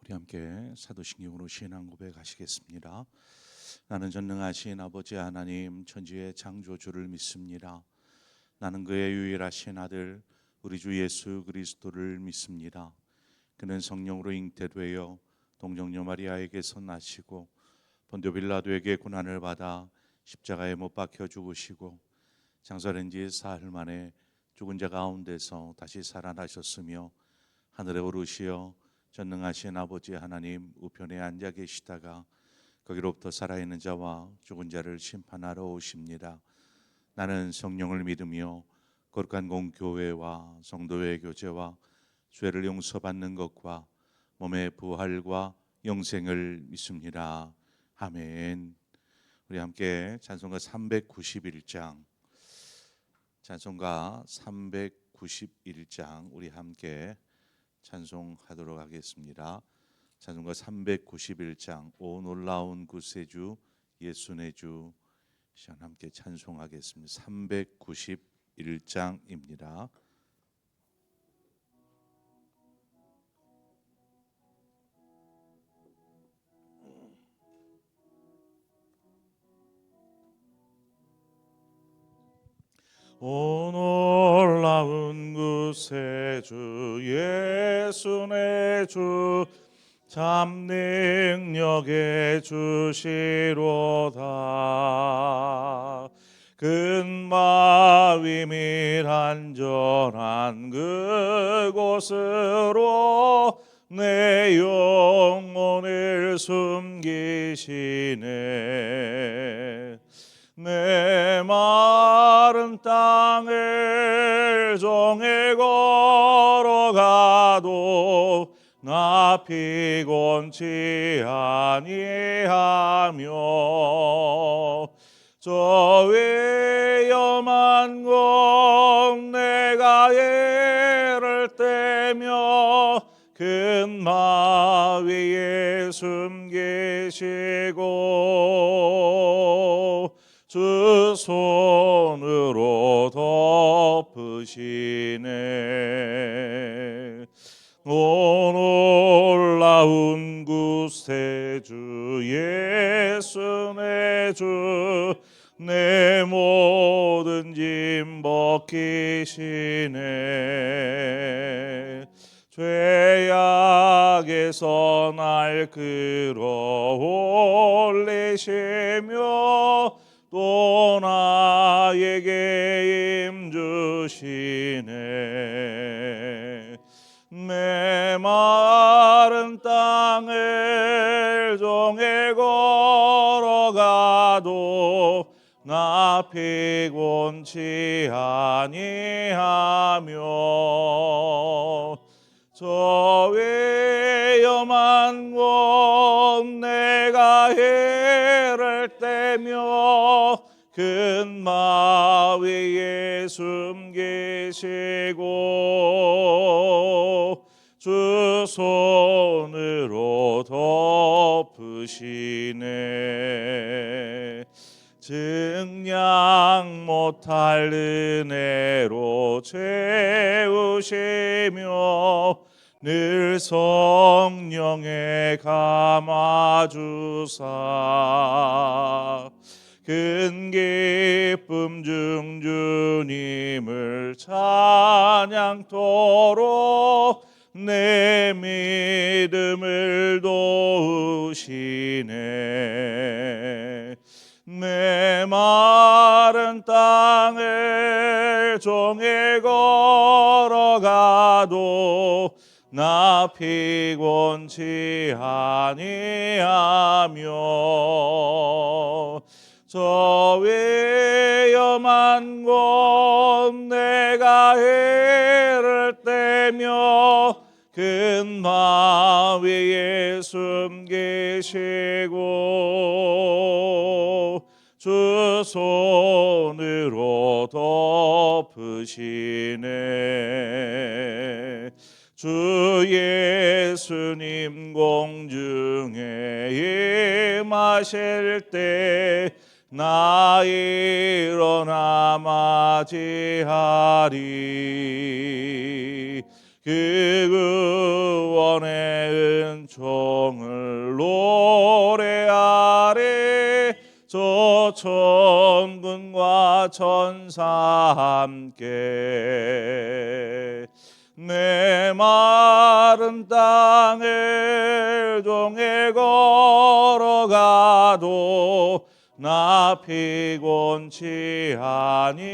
우리 함께 사도신경으로 신앙 고백하시겠습니다. 나는 전능하신 아버지 하나님 천지의 창조주를 믿습니다. 나는 그의 유일하신 아들 우리 주 예수 그리스도를 믿습니다. 그는 성령으로 잉태되어 동정녀 마리아에게서 나시고 본디오 빌라도에게 고난을 받아 십자가에 못 박혀 죽으시고 장사된 지 사흘 만에 죽은 자 가운데서 다시 살아나셨으며 하늘에 오르시어 전능하신 아버지 하나님 우편에 앉아 계시다가 거기로부터 살아있는 자와 죽은 자를 심판하러 오십니다. 나는 성령을 믿으며 거룩한 공교회와 성도의 교제와 죄를 용서받는 것과 몸의 부활과 영생을 믿습니다. 아멘. 우리 함께 찬송가 391장 우리 함께 찬송하도록 하겠습니다. 찬송가 391장 오 놀라운 구세주 예수 내 주 시간 함께 찬송하겠습니다. 391장입니다. 오 놀라운 구세주 예수 내 주 참 능력의 주시로다. 근마위 및 안전한 그곳으로 내 영혼을 숨기시네. 내 마른 땅을 종일 걸어가도 나 피곤치 아니하며 저 위험한 곳 내가 애를 떼며 근마 위에 숨기시고 주 손으로 덮으시네. 오 놀라운 구세주 예수 내 주 내 모든 짐 벗기시네. 죄악에서 날 끌어올리시며 또 나에게 힘주시네. 내 마른 땅을 종일 걸어가도 나 피곤치 아니하며 저 위험한 곳 내가 애를 떼며 근마 위에 숨기시고 주 손으로 덮으시네. 증량 못할 은혜로 채우시며 늘 성령에 감아주사 큰 기쁨 중 주님을 찬양토록 내 믿음을 도우시네. 내 마른 땅을 종일 걸어가도 나 피곤치 아니하며 저 위험한 곳 내가 애를 떼며 근마 위에 숨기시고 주 손으로 덮으시네. 주 예수님 공중에 임하실 때 나 일어나 맞이하리. 그 구원의 은총을 노래하리. 저 천군과 천사 함께 내 마른 땅을 종일 걸어가도 나 피곤치 아니하며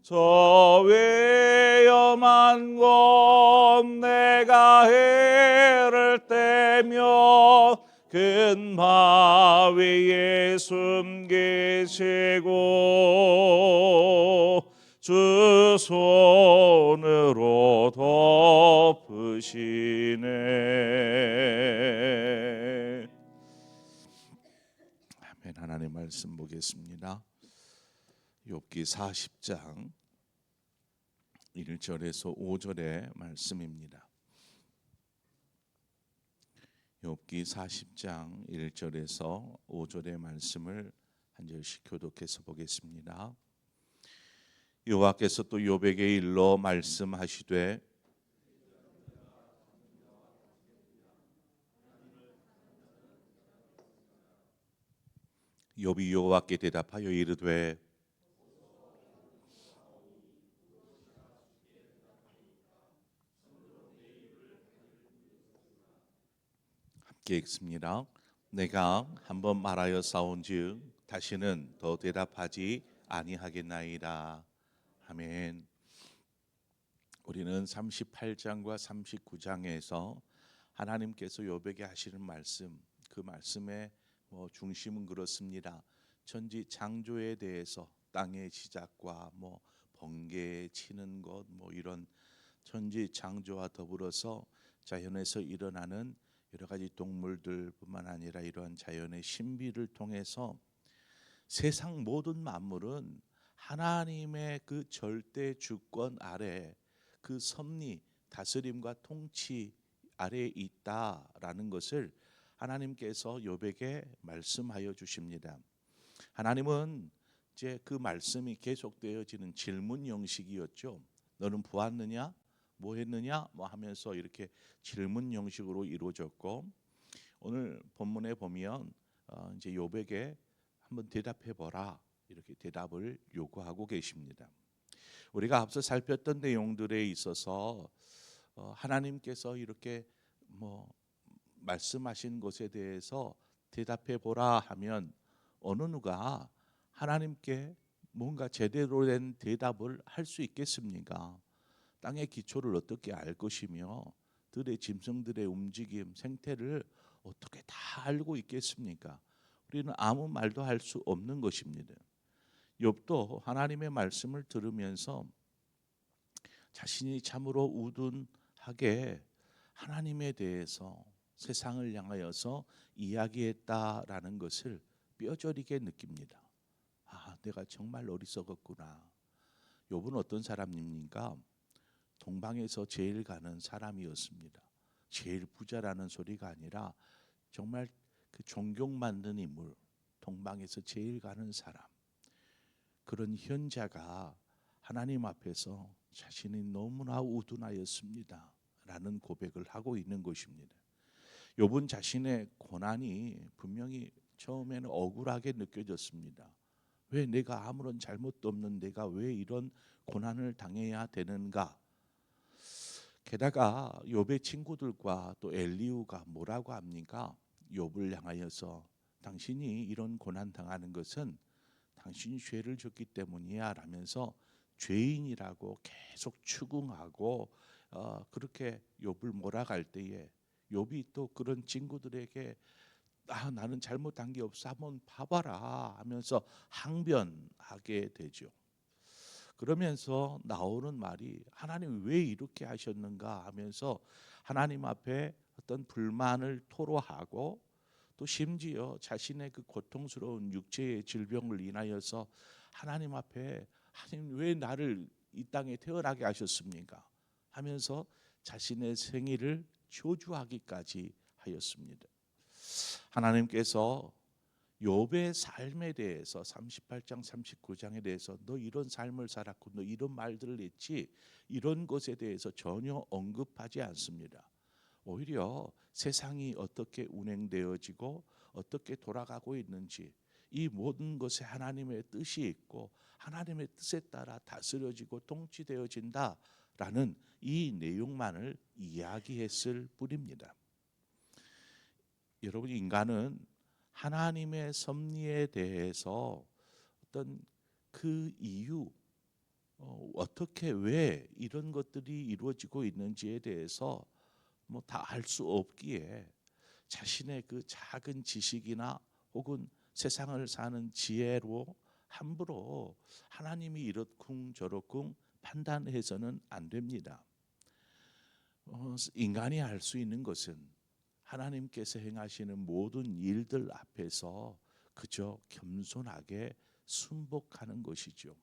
저 위험한 곳 내가 해를 떼며 큰 바위에 숨기시고 주 손으로 덮으시네. 아멘. 하나님 말씀 보겠습니다. 욥기 40장 1절에서 5절의 말씀입니다. 욥기 40장 1절에서 5절의 말씀을 한 절씩 교독해서 보겠습니다. 여호와께서 또 욥에게 일러 말씀하시되 욥이 여호와께 대답하여 이르되 함께 읽습니다. 내가 한번 말하여 싸운즉 다시는 더 대답하지 아니하겠나이다. 아멘. 우리는 38장과 39장에서 하나님께서 욥에게 하시는 말씀, 그 말씀의 중심은 그렇습니다. 천지 창조에 대해서 땅의 시작과 번개에 치는 것, 이런 천지 창조와 더불어서 자연에서 일어나는 여러 가지 동물들뿐만 아니라 이러한 자연의 신비를 통해서 세상 모든 만물은 하나님의 그 절대 주권 아래, 그 섭리, 다스림과 통치 아래에 있다라는 것을 하나님께서 욥에게 말씀하여 주십니다. 하나님은 이제 그 말씀이 계속되어지는 질문 형식이었죠. 너는 보았느냐? 뭐 했느냐? 하면서 이렇게 질문 형식으로 이루어졌고, 오늘 본문에 보면 이제 욥에게 한번 대답해 보라, 이렇게 대답을 요구하고 계십니다. 우리가 앞서 살폈던 내용들에 있어서 하나님께서 이렇게 말씀하신 것에 대해서 대답해 보라 하면 어느 누가 하나님께 뭔가 제대로 된 대답을 할 수 있겠습니까? 땅의 기초를 어떻게 알 것이며 들의 짐승들의 움직임, 생태를 어떻게 다 알고 있겠습니까? 우리는 아무 말도 할 수 없는 것입니다. 욥도 하나님의 말씀을 들으면서 자신이 참으로 우둔하게 하나님에 대해서 세상을 향하여서 이야기했다라는 것을 뼈저리게 느낍니다. 내가 정말 어리석었구나. 욥은 어떤 사람입니까? 동방에서 제일 가는 사람이었습니다. 제일 부자라는 소리가 아니라 정말 그 존경받는 인물, 동방에서 제일 가는 사람, 그런 현자가 하나님 앞에서 자신이 너무나 우둔하였습니다 라는 고백을 하고 있는 것입니다. 욥은 자신의 고난이 분명히 처음에는 억울하게 느껴졌습니다. 왜 내가 아무런 잘못도 없는 내가 왜 이런 고난을 당해야 되는가? 게다가 욥의 친구들과 또 엘리후가 뭐라고 합니까? 욥을 향하여서 당신이 이런 고난 당하는 것은 당신이 죄를 졌기 때문이야 라면서 죄인이라고 계속 추궁하고 그렇게 욥을 몰아갈 때에 욥이 또 그런 친구들에게 나는 잘못한 게 없어 한번 봐봐라 하면서 항변하게 되죠. 그러면서 나오는 말이 하나님 왜 이렇게 하셨는가 하면서 하나님 앞에 어떤 불만을 토로하고 또 심지어 자신의 그 고통스러운 육체의 질병을 인하여서 하나님 앞에 하나님 왜 나를 이 땅에 태어나게 하셨습니까? 하면서 자신의 생일을 저주하기까지 하였습니다. 하나님께서 욥의 삶에 대해서 38장 39장에 대해서 너 이런 삶을 살았고 너 이런 말들을 했지, 이런 것에 대해서 전혀 언급하지 않습니다. 오히려 세상이 어떻게 운행되어지고 어떻게 돌아가고 있는지, 이 모든 것에 하나님의 뜻이 있고 하나님의 뜻에 따라 다스려지고 통치되어진다라는 이 내용만을 이야기했을 뿐입니다. 여러분, 인간은 하나님의 섭리에 대해서 어떤 그 이유, 어떻게 왜 이런 것들이 이루어지고 있는지에 대해서 뭐 다 알 수 없기에 자신의 그 작은 지식이나 혹은 세상을 사는 지혜로 함부로 하나님이 이렇쿵 저렇쿵 판단해서는 안 됩니다. 인간이 할 수 있는 것은 하나님께서 행하시는 모든 일들 앞에서 그저 겸손하게 순복하는 것이죠.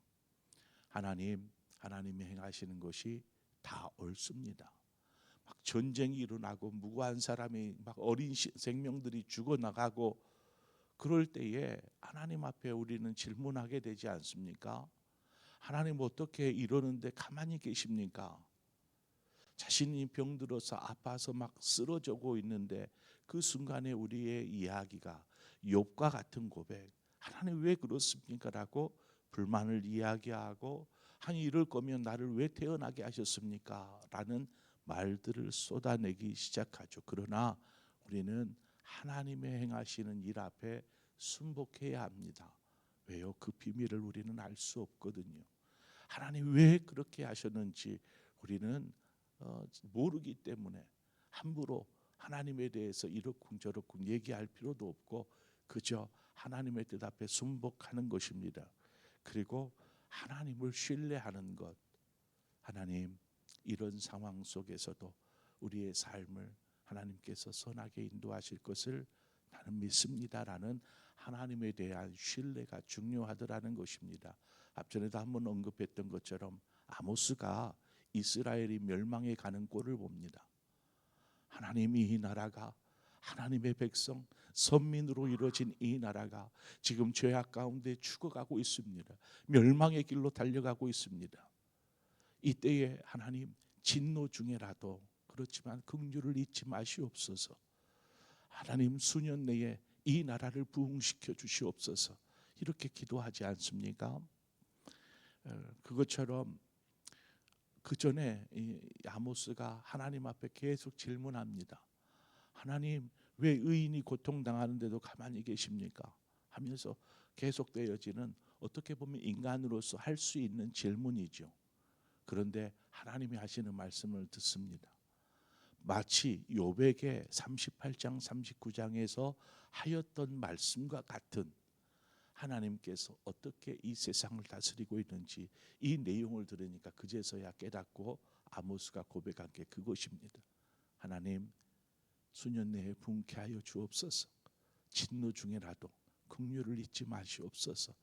하나님이 행하시는 것이 다 옳습니다. 막 전쟁이 일어나고 무고한 사람이 막 어린 생명들이 죽어나가고 그럴 때에 하나님 앞에 우리는 질문하게 되지 않습니까? 하나님 어떻게 이러는데 가만히 계십니까? 자신이 병들어서 아파서 막 쓰러지고 있는데 그 순간에 우리의 이야기가 욥과 같은 고백, 하나님 왜 그렇습니까? 라고 불만을 이야기하고, 아니 이럴 거면 나를 왜 태어나게 하셨습니까? 라는 말들을 쏟아내기 시작하죠. 그러나 우리는 하나님의 행하시는 일 앞에 순복해야 합니다. 왜요? 그 비밀을 우리는 알 수 없거든요. 하나님 왜 그렇게 하셨는지 우리는 모르기 때문에 함부로 하나님에 대해서 이러쿵 저러쿵 얘기할 필요도 없고 그저 하나님의 뜻 앞에 순복하는 것입니다. 그리고 하나님을 신뢰하는 것, 하나님 이런 상황 속에서도 우리의 삶을 하나님께서 선하게 인도하실 것을 나는 믿습니다라는 하나님에 대한 신뢰가 중요하더라는 것입니다. 앞전에도 한번 언급했던 것처럼 아모스가 이스라엘이 멸망해 가는 꼴을 봅니다. 하나님이 이 나라가, 하나님의 백성 선민으로 이루어진 이 나라가 지금 죄악 가운데 죽어가고 있습니다. 멸망의 길로 달려가고 있습니다. 이때에 하나님 진노 중에라도 그렇지만 긍휼을 잊지 마시옵소서. 하나님 수년 내에 이 나라를 부흥시켜 주시옵소서. 이렇게 기도하지 않습니까? 그것처럼 그 전에 아모스가 하나님 앞에 계속 질문합니다. 하나님 왜 의인이 고통당하는데도 가만히 계십니까? 하면서 계속되어지는, 어떻게 보면 인간으로서 할 수 있는 질문이죠. 그런데 하나님이 하시는 말씀을 듣습니다. 마치 욥에게 38장 39장에서 하였던 말씀과 같은, 하나님께서 어떻게 이 세상을 다스리고 있는지 이 내용을 들으니까 그제서야 깨닫고 아모스가 고백한 게 그것입니다. 하나님 수년 내에 분케 하여 주옵소서. 진노 중에라도 긍휼을 잊지 마시옵소서.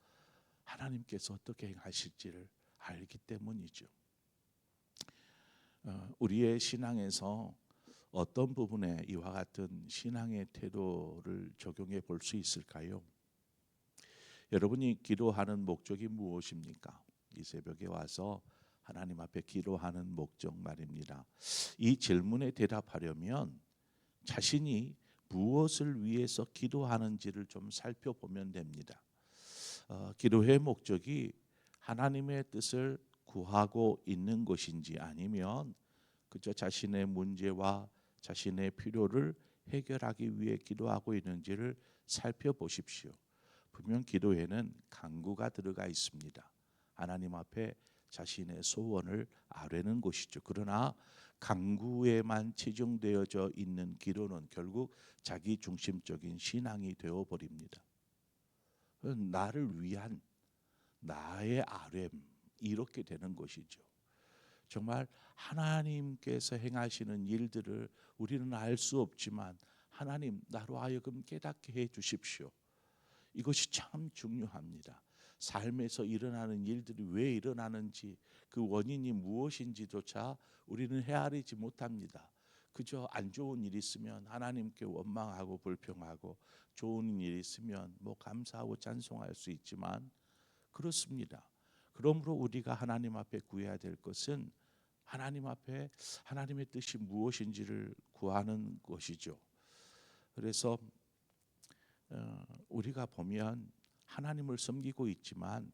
하나님께서 어떻게 행하실지를 알기 때문이죠. 우리의 신앙에서 어떤 부분에 이와 같은 신앙의 태도를 적용해 볼 수 있을까요? 여러분이 기도하는 목적이 무엇입니까? 이 새벽에 와서 하나님 앞에 기도하는 목적 말입니다. 이 질문에 대답하려면 자신이 무엇을 위해서 기도하는지를 좀 살펴보면 됩니다. 기도의 목적이 하나님의 뜻을 구하고 있는 것인지 아니면 그저 자신의 문제와 자신의 필요를 해결하기 위해 기도하고 있는지를 살펴보십시오. 분명 기도에는 간구가 들어가 있습니다. 하나님 앞에 자신의 소원을 아뢰는 것이죠. 그러나 간구에만 치중되어져 있는 기도는 결국 자기 중심적인 신앙이 되어버립니다. 나를 위한 나의 아뢰, 이렇게 되는 것이죠. 정말 하나님께서 행하시는 일들을 우리는 알 수 없지만 하나님 나로 하여금 깨닫게 해 주십시오. 이것이 참 중요합니다. 삶에서 일어나는 일들이 왜 일어나는지 그 원인이 무엇인지조차 우리는 헤아리지 못합니다. 그저 안 좋은 일 있으면 하나님께 원망하고 불평하고, 좋은 일 있으면 뭐 감사하고 찬송할 수 있지만 그렇습니다. 그러므로 우리가 하나님 앞에 구해야 될 것은 하나님 앞에 하나님의 뜻이 무엇인지를 구하는 것이죠. 그래서 우리가 보면 하나님을 섬기고 있지만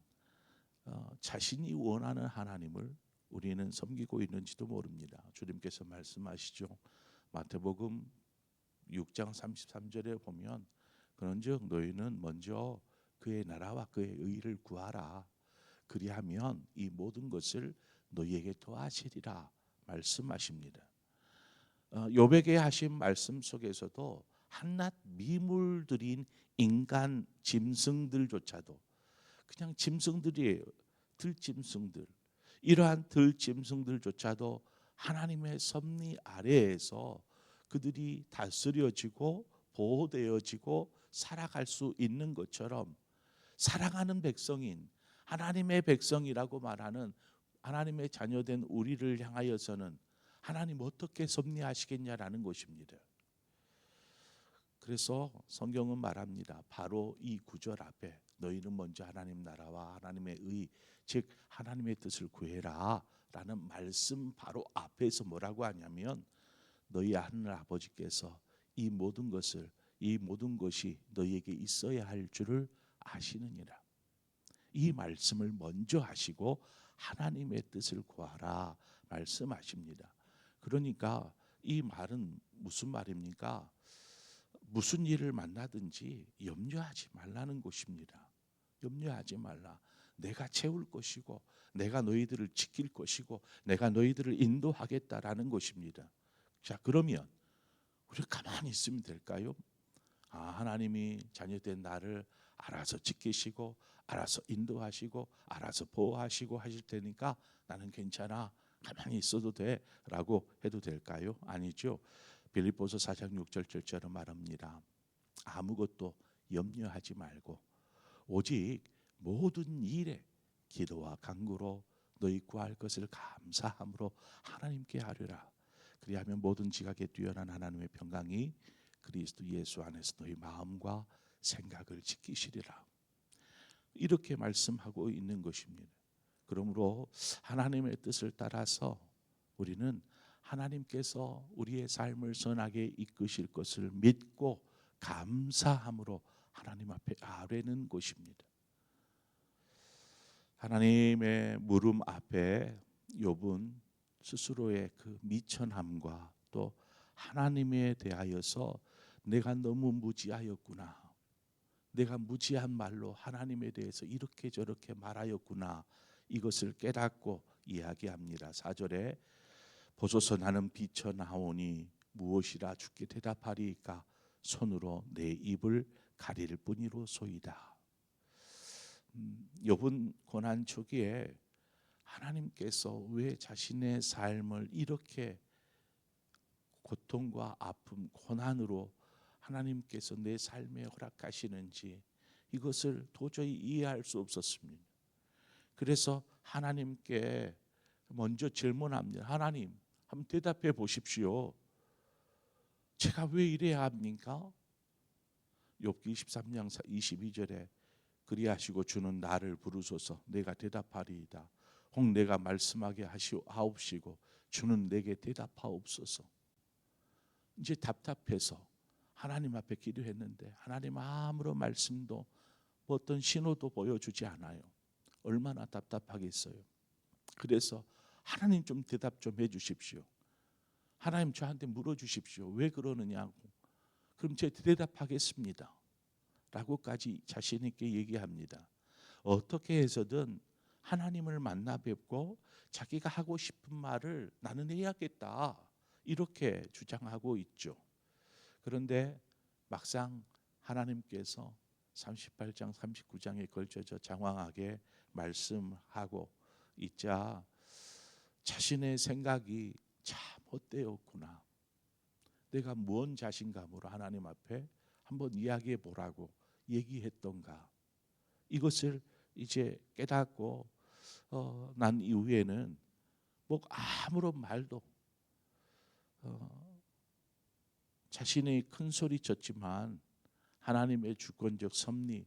자신이 원하는 하나님을 우리는 섬기고 있는지도 모릅니다. 주님께서 말씀하시죠. 마태복음 6장 33절에 보면 그런즉 너희는 먼저 그의 나라와 그의 의를 구하라. 그리하면 이 모든 것을 너희에게 더하시리라 말씀하십니다. 욥에게 하신 말씀 속에서도 한낱 미물들인 인간 짐승들조차도 그냥 짐승들이에요. 들짐승들. 이러한 들짐승들조차도 하나님의 섭리 아래에서 그들이 다스려지고 보호되어지고 살아갈 수 있는 것처럼, 사랑하는 백성인 하나님의 백성이라고 말하는 하나님의 자녀된 우리를 향하여서는 하나님 어떻게 섭리하시겠냐라는 것입니다. 그래서 성경은 말합니다. 바로 이 구절 앞에 너희는 먼저 하나님 나라와 하나님의 의, 즉 하나님의 뜻을 구해라 라는 말씀 바로 앞에서 뭐라고 하냐면 너희 하늘 아버지께서 이 모든 것이 너희에게 있어야 할 줄을 아시느니라. 이 말씀을 먼저 하시고 하나님의 뜻을 구하라 말씀하십니다. 그러니까 이 말은 무슨 말입니까? 무슨 일을 만나든지 염려하지 말라는 것입니다. 염려하지 말라. 내가 채울 것이고 내가 너희들을 지킬 것이고 내가 너희들을 인도하겠다라는 것입니다. 자, 그러면 우리가 가만히 있으면 될까요? 하나님이 자녀된 나를 알아서 지키시고 알아서 인도하시고 알아서 보호하시고 하실 테니까 나는 괜찮아, 가만히 있어도 돼 라고 해도 될까요? 아니죠. 빌립보서 4장 6절 7절은 말합니다. 아무것도 염려하지 말고 오직 모든 일에 기도와 간구로 너희 구할 것을 감사함으로 하나님께 아뢰라. 그리하면 모든 지각에 뛰어난 하나님의 평강이 그리스도 예수 안에서 너희 마음과 생각을 지키시리라. 이렇게 말씀하고 있는 것입니다. 그러므로 하나님의 뜻을 따라서 우리는 하나님께서 우리의 삶을 선하게 이끄실 것을 믿고 감사함으로 하나님 앞에 아뢰는 것입니다. 하나님의 물음 앞에 욥은 스스로의 그 미천함과 또 하나님에 대하여서 내가 너무 무지하였구나, 내가 무지한 말로 하나님에 대해서 이렇게 저렇게 말하였구나, 이것을 깨닫고 이야기합니다. 4절에 보소서 나는 비쳐나오니 무엇이라 주께 대답하리이까 손으로 내 입을 가릴 뿐이로소이다. 욥은 고난 초기에 하나님께서 왜 자신의 삶을 이렇게 고통과 아픔, 고난으로 하나님께서 내 삶에 허락하시는지 이것을 도저히 이해할 수 없었습니다. 그래서 하나님께 먼저 질문합니다. 하나님, 한번 대답해 보십시오. 제가 왜 이래야 합니까? 욥기 23장 22절에 그리하시고 주는 나를 부르소서 내가 대답하리이다. 혹 내가 말씀하게 하옵시고 주는 내게 대답하옵소서. 이제 답답해서 하나님 앞에 기도했는데 하나님 아무런 말씀도 어떤 신호도 보여주지 않아요. 얼마나 답답하겠어요. 그래서 하나님 좀 대답 좀 해주십시오. 하나님 저한테 물어주십시오. 왜 그러느냐고. 그럼 제가 대답하겠습니다 라고까지 자신 있게 얘기합니다. 어떻게 해서든 하나님을 만나 뵙고 자기가 하고 싶은 말을 나는 해야겠다 이렇게 주장하고 있죠. 그런데 막상 하나님께서 38장 39장에 걸쳐서 장황하게 말씀하고 있자 자신의 생각이 참 헛되었구나, 내가 무언 자신감으로 하나님 앞에 한번 이야기해 보라고 얘기했던가, 이것을 이제 깨닫고 난 이후에는 뭐 아무런 말도 자신이 큰 소리 쳤지만 하나님의 주권적 섭리,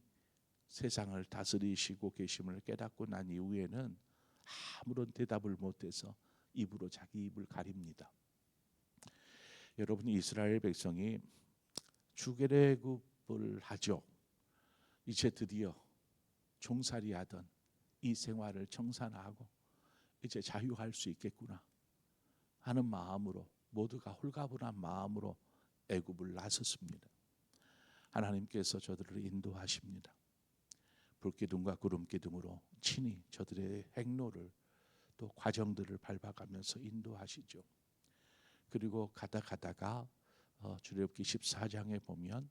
세상을 다스리시고 계심을 깨닫고 난 이후에는 아무런 대답을 못해서 입으로 자기 입을 가립니다. 여러분, 이스라엘 백성이 주계래굽을 하죠. 이제 드디어 종살이 하던 이 생활을 청산하고 이제 자유할 수 있겠구나 하는 마음으로, 모두가 홀가분한 마음으로 애굽을 나섰습니다. 하나님께서 저들을 인도하십니다. 불기둥과 구름기둥으로 친히 저들의 행로를, 또 과정들을 밟아가면서 인도하시죠. 그리고 가다가 출애굽기 14장에 보면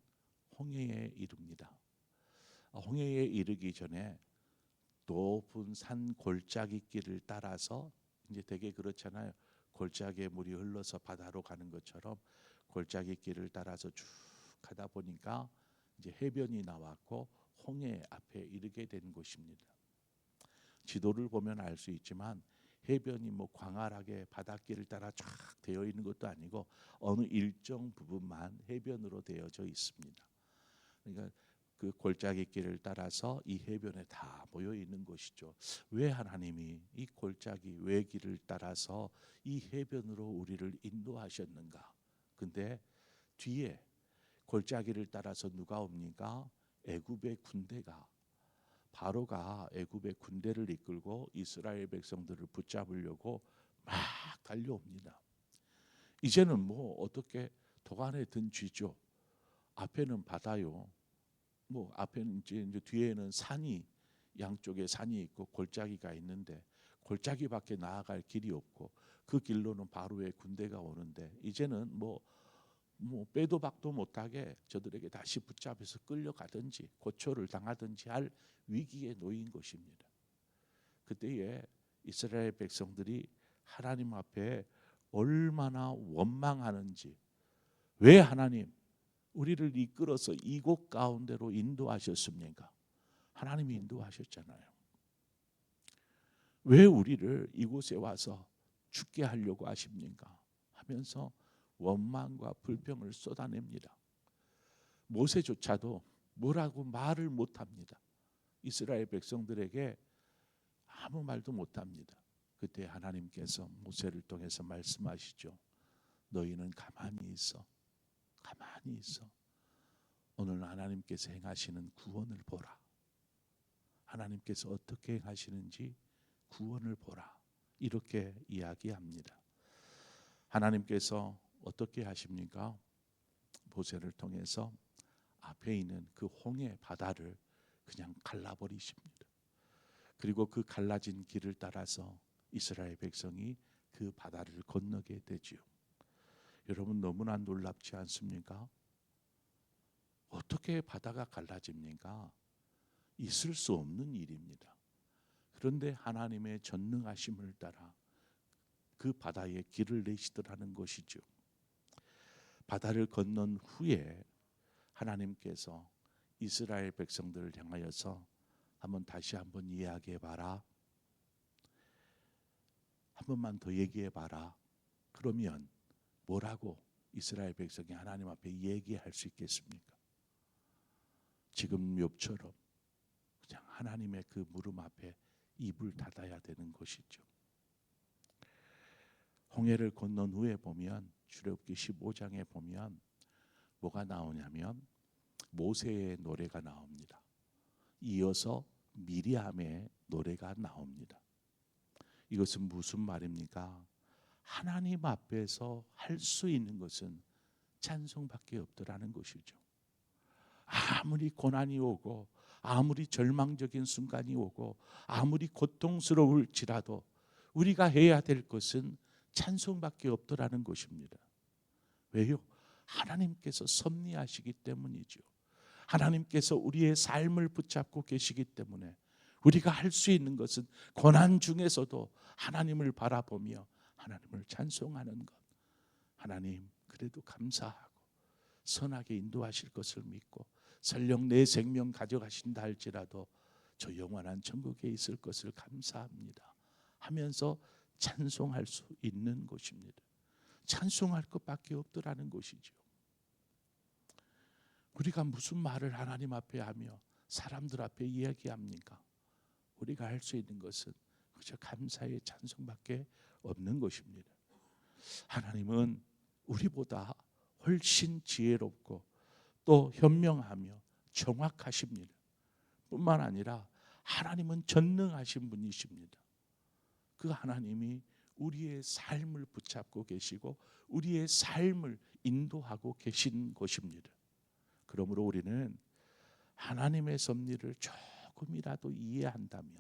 홍해에 이릅니다. 홍해에 이르기 전에 높은 산 골짜기 길을 따라서, 이제 되게 그렇잖아요. 골짜기에 물이 흘러서 바다로 가는 것처럼 골짜기 길을 따라서 쭉 가다 보니까 이제 해변이 나왔고 홍해 앞에 이르게 된 곳입니다. 지도를 보면 알 수 있지만 해변이 뭐 광활하게 바닷길을 따라 쫙 되어 있는 것도 아니고 어느 일정 부분만 해변으로 되어져 있습니다. 그러니까 그 골짜기 길을 따라서 이 해변에 다 모여 있는 것이죠. 왜 하나님이 이 골짜기 외길을 따라서 이 해변으로 우리를 인도하셨는가? 근데 뒤에 골짜기를 따라서 누가 옵니까? 애굽의 군대가, 바로가 애굽의 군대를 이끌고 이스라엘 백성들을 붙잡으려고 막 달려옵니다. 이제는 뭐 어떻게 도간에 든 쥐죠. 앞에는 바다요. 뭐 앞에는 이제 뒤에는 산이, 양쪽에 산이 있고 골짜기가 있는데 골짜기밖에 나아갈 길이 없고 그 길로는 바로의 군대가 오는데 이제는 뭐 빼도 박도 못하게 저들에게 다시 붙잡혀서 끌려가든지 고초를 당하든지 할 위기에 놓인 것입니다. 그때에 이스라엘 백성들이 하나님 앞에 얼마나 원망하는지, 왜 하나님 우리를 이끌어서 이곳 가운데로 인도하셨습니까? 하나님이 인도하셨잖아요. 왜 우리를 이곳에 와서 죽게 하려고 하십니까? 하면서 원망과 불평을 쏟아냅니다. 모세조차도 뭐라고 말을 못합니다. 이스라엘 백성들에게 아무 말도 못합니다. 그때 하나님께서 모세를 통해서 말씀하시죠. 너희는 가만히 있어. 가만히 있어. 오늘 하나님께서 행하시는 구원을 보라. 하나님께서 어떻게 행하시는지 구원을 보라. 이렇게 이야기합니다. 하나님께서 어떻게 하십니까? 모세를 통해서 앞에 있는 그 홍해 바다를 그냥 갈라버리십니다. 그리고 그 갈라진 길을 따라서 이스라엘 백성이 그 바다를 건너게 되지요. 여러분, 너무나 놀랍지 않습니까? 어떻게 바다가 갈라집니까? 있을 수 없는 일입니다. 그런데 하나님의 전능하심을 따라 그 바다에 길을 내시더라는 것이죠. 바다를 건넌 후에 하나님께서 이스라엘 백성들을 향하여서 다시 한번 이야기해 봐라. 한 번만 더 얘기해 봐라. 그러면 뭐라고 이스라엘 백성이 하나님 앞에 얘기할 수 있겠습니까? 지금 욥처럼 그냥 하나님의 그 물음 앞에 입을 닫아야 되는 것이죠. 홍해를 건넌 후에 보면 출애굽기 15장에 보면 뭐가 나오냐면 모세의 노래가 나옵니다. 이어서 미리암의 노래가 나옵니다. 이것은 무슨 말입니까? 하나님 앞에서 할 수 있는 것은 찬송밖에 없더라는 것이죠. 아무리 고난이 오고 아무리 절망적인 순간이 오고 아무리 고통스러울지라도 우리가 해야 될 것은 찬송밖에 없더라는 것입니다. 왜요? 하나님께서 섭리하시기 때문이죠. 하나님께서 우리의 삶을 붙잡고 계시기 때문에 우리가 할 수 있는 것은 고난 중에서도 하나님을 바라보며 하나님을 찬송하는 것. 하나님, 그래도 감사하고 선하게 인도하실 것을 믿고 설령 내 생명 가져가신다 할지라도 저 영원한 천국에 있을 것을 감사합니다 하면서 찬송할 수 있는 것입니다. 찬송할 것밖에 없더라는 것이죠. 우리가 무슨 말을 하나님 앞에 하며 사람들 앞에 이야기합니까? 우리가 할 수 있는 것은 그저 감사의 찬송밖에 없는 것입니다. 하나님은 우리보다 훨씬 지혜롭고 또 현명하며 정확하십니다. 뿐만 아니라 하나님은 전능하신 분이십니다. 그 하나님이 우리의 삶을 붙잡고 계시고 우리의 삶을 인도하고 계신 것입니다. 그러므로 우리는 하나님의 섭리를 조금이라도 이해한다면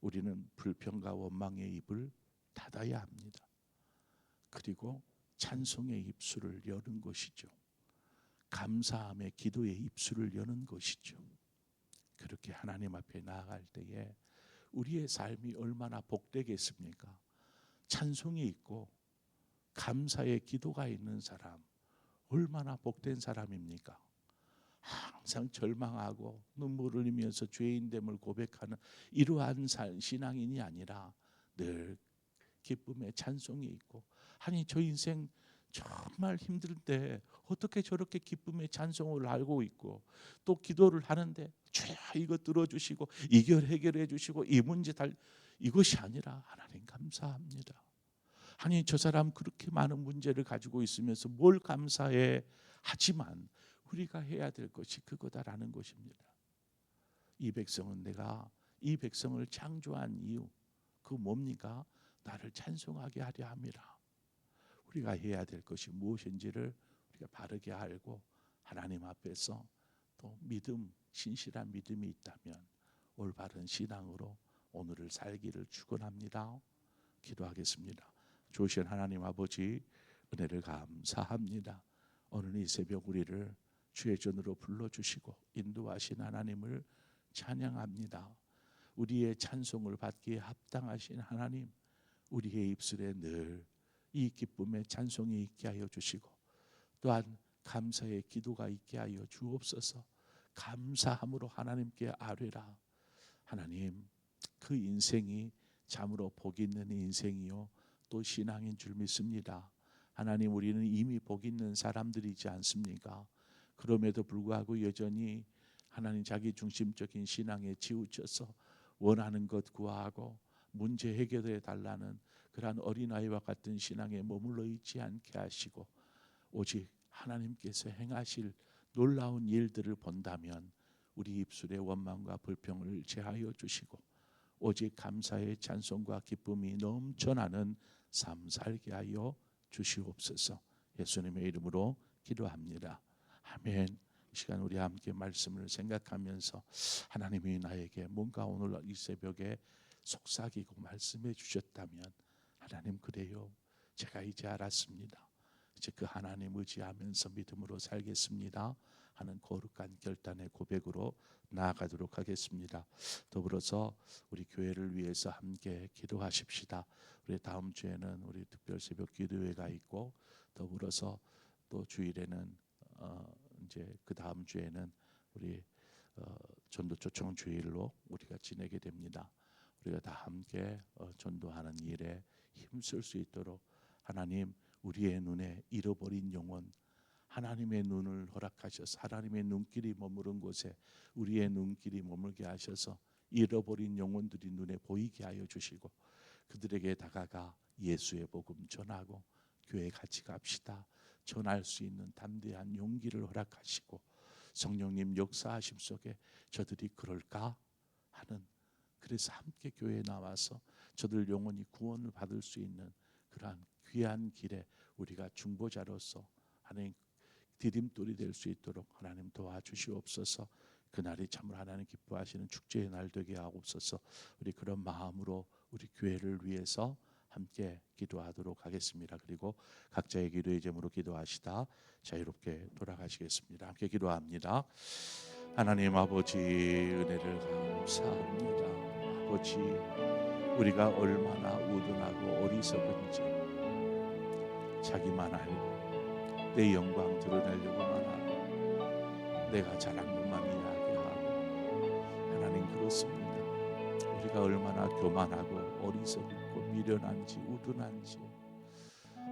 우리는 불평과 원망의 입을 닫아야 합니다. 그리고 찬송의 입술을 여는 것이죠. 감사함의 기도의 입술을 여는 것이죠. 그렇게 하나님 앞에 나아갈 때에 우리의 삶이 얼마나 복되겠습니까? 찬송이 있고 감사의 기도가 있는 사람 얼마나 복된 사람입니까? 항상 절망하고 눈물을 흘리면서 죄인됨을 고백하는 이러한 신앙인이 아니라 늘 기쁨의 찬송이 있고, 아니 저 인생 정말 힘들 때 어떻게 저렇게 기쁨의 찬송을 알고 있고 또 기도를 하는데 주여 이거 들어주시고 이걸 해결해 주시고 이 문제 이것이 아니라 하나님 감사합니다. 아니 저 사람 그렇게 많은 문제를 가지고 있으면서 뭘 감사해? 하지만 우리가 해야 될 것이 그거다라는 것입니다. 이 백성은 내가 이 백성을 창조한 이유 그 뭡니까? 나를 찬송하게 하려 함이라. 우리가 해야 될 것이 무엇인지를 우리가 바르게 알고 하나님 앞에서 또 믿음, 신실한 믿음이 있다면 올바른 신앙으로 오늘을 살기를 축원합니다. 기도하겠습니다. 좋으신 하나님 아버지, 은혜를 감사합니다. 오늘 이 새벽 우리를 주의 전으로 불러주시고 인도하신 하나님을 찬양합니다. 우리의 찬송을 받기에 합당하신 하나님, 우리의 입술에 늘 이 기쁨의 찬송이 있게 하여 주시고 또한 감사의 기도가 있게 하여 주옵소서. 감사함으로 하나님께 아뢰라. 하나님, 그 인생이 참으로 복 있는 인생이요 또 신앙인 줄 믿습니다. 하나님, 우리는 이미 복 있는 사람들이지 않습니까? 그럼에도 불구하고 여전히 하나님 자기 중심적인 신앙에 치우쳐서 원하는 것 구하고 문제 해결해 달라는 그러한 어린아이와 같은 신앙에 머물러 있지 않게 하시고 오직 하나님께서 행하실 놀라운 일들을 본다면 우리 입술의 원망과 불평을 제하여 주시고 오직 감사의 찬송과 기쁨이 넘쳐나는 삶 살게 하여 주시옵소서. 예수님의 이름으로 기도합니다. 아멘. 이 시간 우리 함께 말씀을 생각하면서 하나님이 나에게 뭔가 오늘 이 새벽에 속삭이고 말씀해 주셨다면 하나님 그래요. 제가 이제 알았습니다. 이제 그 하나님 의지하면서 믿음으로 살겠습니다 하는 거룩한 결단의 고백으로 나아가도록 하겠습니다. 더불어서 우리 교회를 위해서 함께 기도하십시다. 우리 다음 주에는 우리 특별 새벽 기도회가 있고 더불어서 또 주일에는 이제 그 다음 주에는 우리 전도 초청 주일로 우리가 지내게 됩니다. 우리가 다 함께 전도하는 일에 힘쓸 수 있도록 하나님 우리의 눈에 잃어버린 영혼 하나님의 눈을 허락하셔서 하나님의 눈길이 머무른 곳에 우리의 눈길이 머물게 하셔서 잃어버린 영혼들이 눈에 보이게 하여 주시고 그들에게 다가가 예수의 복음 전하고 교회 같이 갑시다 전할 수 있는 담대한 용기를 허락하시고 성령님 역사하심 속에 저들이 그럴까 하는 그래서 함께 교회에 나와서 저들 영혼이 구원을 받을 수 있는 그러한 귀한 길에 우리가 중보자로서 하나님 디딤돌이 될 수 있도록 하나님 도와주시옵소서. 그날이 참으로 하나님 기뻐하시는 축제의 날 되게 하옵소서. 우리 그런 마음으로 우리 교회를 위해서 함께 기도하도록 하겠습니다. 그리고 각자의 기도의 제목으로 기도하시다 자유롭게 돌아가시겠습니다. 함께 기도합니다. 하나님 아버지 은혜를 감사합니다. 아버지 우리가 얼마나 우둔하고 어리석은지 자기만 알고 내 영광 드러내려고만 하고 내가 잘한 것만 이야기하고 하나님 그렇습니다. 우리가 얼마나 교만하고 어리석고 미련한지 우둔한지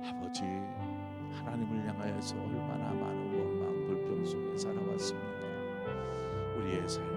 아버지 하나님을 향하여서 얼마나 많은 원망 불평 속에 살아왔습니까? 우리의 삶